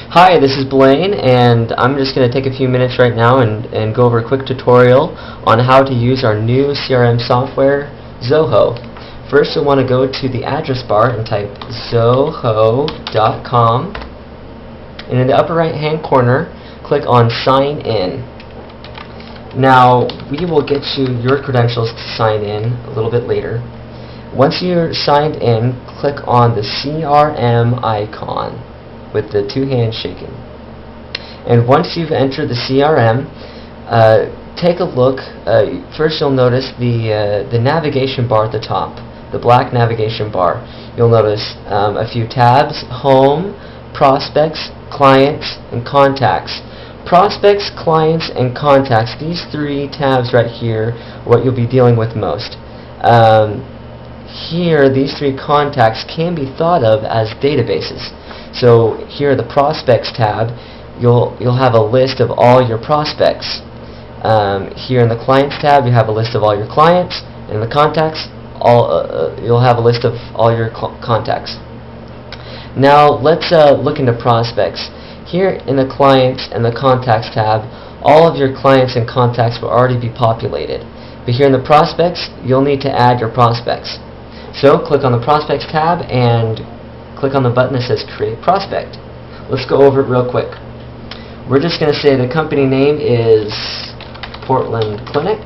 Hi, this is Blaine, and I'm just going to take a few minutes right now and go over a quick tutorial on how to use our new CRM software, Zoho. First, you'll want to go to the address bar and type zoho.com, and in the upper right hand corner, click on Sign In. Now, we will get you your credentials to sign in a little bit later. Once you're signed in, click on the CRM icon with the two hands shaking. And once you've entered the CRM, take a look. First you'll notice the navigation bar at the top, the black navigation bar. You'll notice a few tabs: Home, Prospects, Clients, and Contacts. Prospects, Clients, and Contacts, these three tabs right here are what you'll be dealing with most. Here, these three contacts can be thought of as databases. So here, the Prospects tab, you'll have a list of all your prospects. Here in the Clients tab, you have a list of all your clients. In the Contacts, you'll have a list of all your contacts. Now let's look into Prospects. Here in the Clients and the Contacts tab, all of your clients and contacts will already be populated. But here in the Prospects, you'll need to add your prospects. So click on the Prospects tab and click on the button that says Create Prospect. Let's go over it real quick. We're just going to say the company name is Portland Clinic,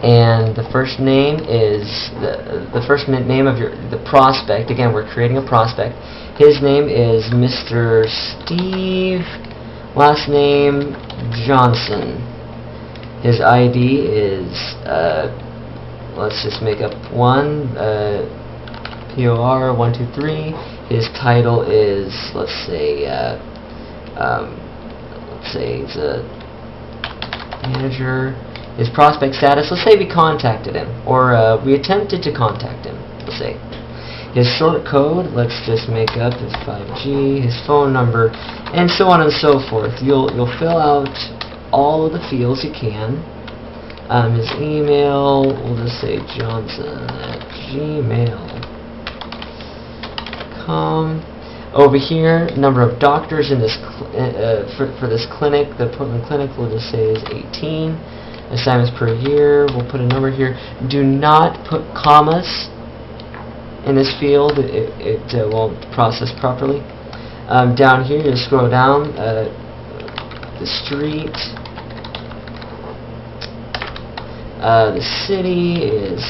and the first name is the first name of the prospect. Again, we're creating a prospect. His name is Mr. Steve, last name Johnson. His ID is let's just make up one, POR 123. His title is, let's say he's a manager. His prospect status, let's say we contacted him, or we attempted to contact him, let's say. His short code, let's just make up his 5G, his phone number, and so on and so forth. You'll fill out all of the fields you can. His email, we'll just say johnson@gmail.com. Over here, number of doctors in this for this clinic, the Portland Clinic, we'll just say is 18. Assignments per year, we'll put a number here. Do not put commas in this field, it won't process properly. Down here, you scroll down, the street. The city is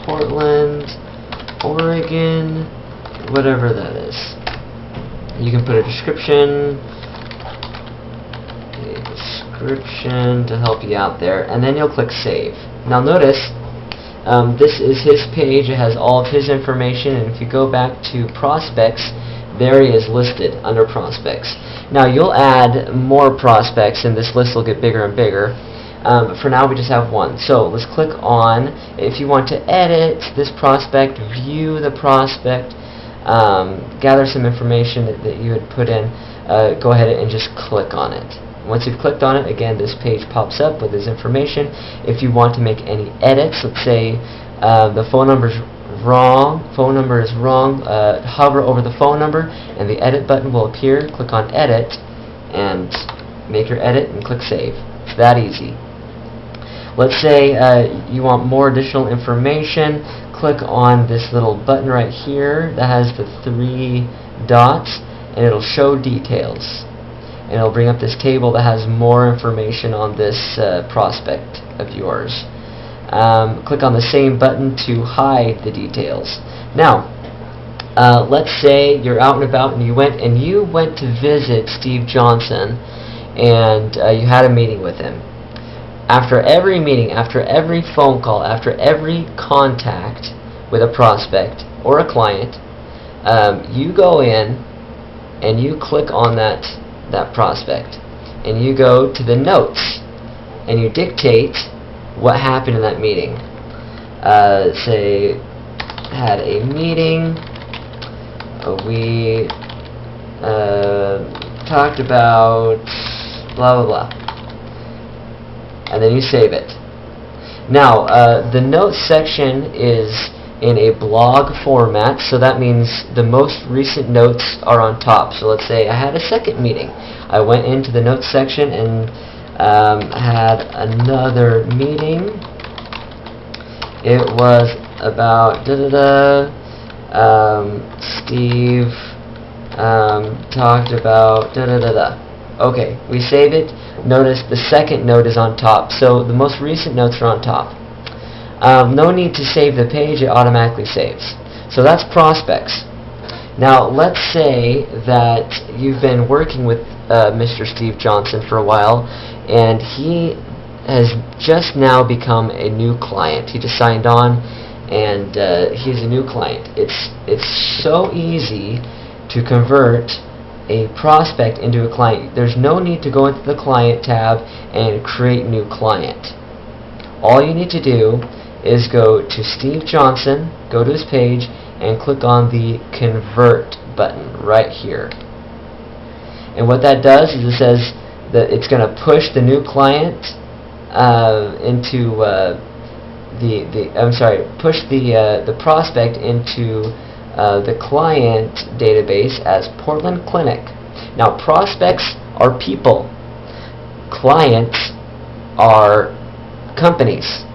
Portland, Oregon, whatever that is. You can put a description to help you out there, and then you'll click Save. Now notice, this is his page. It has all of his information, and if you go back to Prospects, there he is listed under Prospects. Now you'll add more prospects, and this list will get bigger and bigger. But for now we just have one. So let's click on, if you want to edit this prospect, view the prospect, gather some information that you had put in, go ahead and just click on it. Once you've clicked on it, again, this page pops up with this information. If you want to make any edits, let's say the phone number is wrong, hover over the phone number and the edit button will appear. Click on Edit and make your edit and click Save. It's that easy. Let's say you want more additional information. Click on this little button right here that has the three dots, and it'll show details. And it'll bring up this table that has more information on this prospect of yours. Click on the same button to hide the details. Now, let's say you're out and about and you went to visit Steve Johnson, and you had a meeting with him. After every meeting, after every phone call, after every contact with a prospect or a client, you go in and you click on that prospect, and you go to the notes and you dictate what happened in that meeting. Say, had a meeting, we talked about blah blah blah, and then you save it. Now, the notes section is in a blog format, so that means the most recent notes are on top. So let's say I had a second meeting. I went into the notes section and had another meeting. It was about Steve talked about Okay, we save it. Notice the second note is on top, so the most recent notes are on top. No need to save the page, it automatically saves. So that's prospects. Now let's say that you've been working with Mr. Steve Johnson for a while, and he has just now become a new client. He just signed on, and he's a new client. It's so easy to convert a prospect into a client. There's no need to go into the client tab and create new client. All you need to do is go to Steve Johnson, go to his page, and click on the convert button right here. And what that does is it says that it's going to push the new client into push the prospect into the client database as Portland Clinic. Now prospects are people, clients are companies,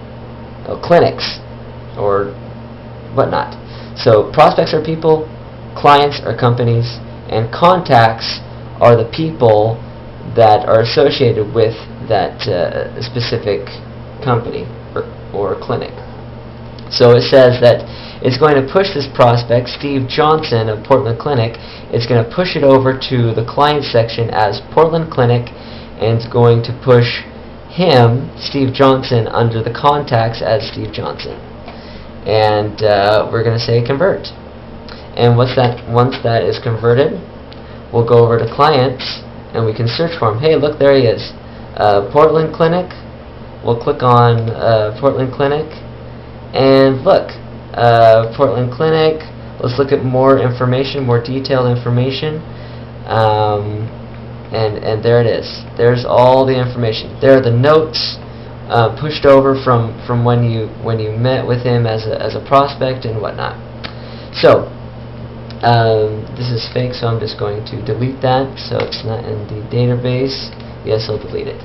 clinics, or whatnot. So prospects are people, clients are companies, and contacts are the people that are associated with that specific company or clinic. So it says that it's going to push this prospect, Steve Johnson of Portland Clinic, it's going to push it over to the client section as Portland Clinic, and it's going to push him, Steve Johnson, under the contacts as Steve Johnson. And we're going to say convert. And once that is converted, we'll go over to clients and we can search for him. Hey, look, there he is. Portland Clinic. We'll click on Portland Clinic, and look, Portland Clinic. Let's look at more information, more detailed information. And there it is. There's all the information. There are the notes pushed over from when you met with him as a prospect and whatnot. So this is fake, so I'm just going to delete that so it's not in the database. Yes, I'll delete it.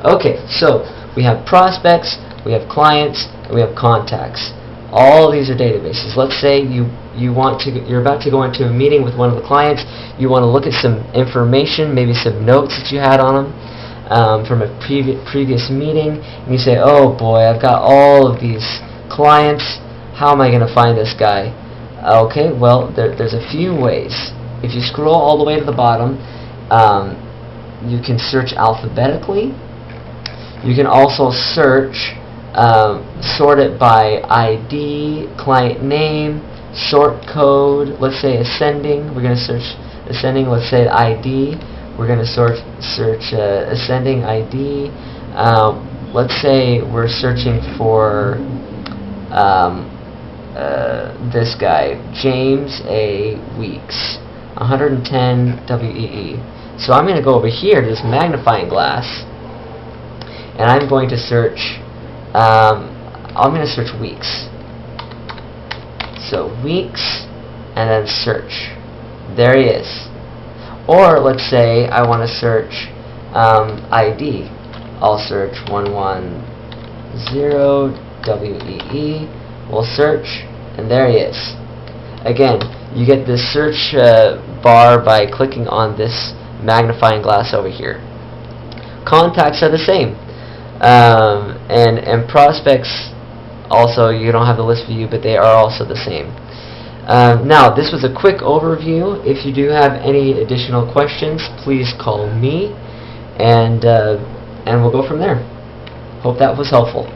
Okay, so we have prospects, we have clients, and we have contacts. All these are databases. Let's say you're about to go into a meeting with one of the clients. You want to look at some information, maybe some notes that you had on them from a previous meeting, and you say, oh boy, I've got all of these clients. How am I going to find this guy? Okay, well, there's a few ways. If you scroll all the way to the bottom, you can search alphabetically. You can also search, sort it by ID, client name, sort code. Let's say ascending. We're going to search ascending. Let's say ID. We're going to search ascending ID. Let's say we're searching for this guy, James A. Weeks, 110 WEE. So I'm going to go over here to this magnifying glass, and I'm going to search. I'm going to search Weeks. So Weeks, and then search. There he is. Or let's say I want to search ID. I'll search 110 WEE. We'll search, and there he is. Again, you get this search bar by clicking on this magnifying glass over here. Contacts are the same. And prospects also, you don't have the list view, but they are also the same. Now, this was a quick overview. If you do have any additional questions, please call me, and we'll go from there. Hope that was helpful.